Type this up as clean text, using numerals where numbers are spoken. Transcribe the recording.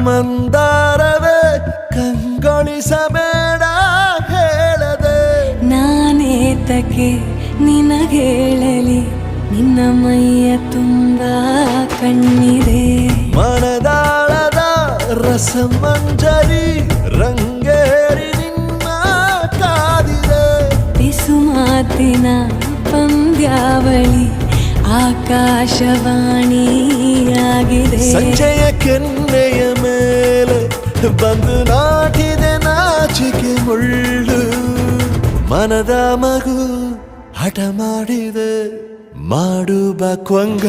ಮಂದಾರವೇ ಕಂಗೊಳಿಸಬೇಡ ಹೇಳದೆ ನಾನೇತಕ್ಕೆ ನಿನಗೇಳಲಿ ನಿನ್ನ ಮೈಯ ತುಂಬ ಕಣ್ಣಿದೆ ಮನದಾಳದ ರಸಮಂಜರಿ ರಂಗೇರಿ ನಿನ್ನ ಕಾದಿದೆ ಬಿಸು ಮಾತಿನ ಪಂದ್ಯಾವಳಿ ಆಕಾಶವಾಣಿಯಾಗಿದೆ ಸಂಜೆಯ ಕೆನ್ನೆಯ ಮೇಲೆ ಬಂದು ನಾಟಿದೆ ನಾಚಿಕೆ ಮುಳ್ಳು ಮನದ ಮಗು ಹಠ ಮಾಡಿದೆ ಮಾಡುವ ಕೊಂಗ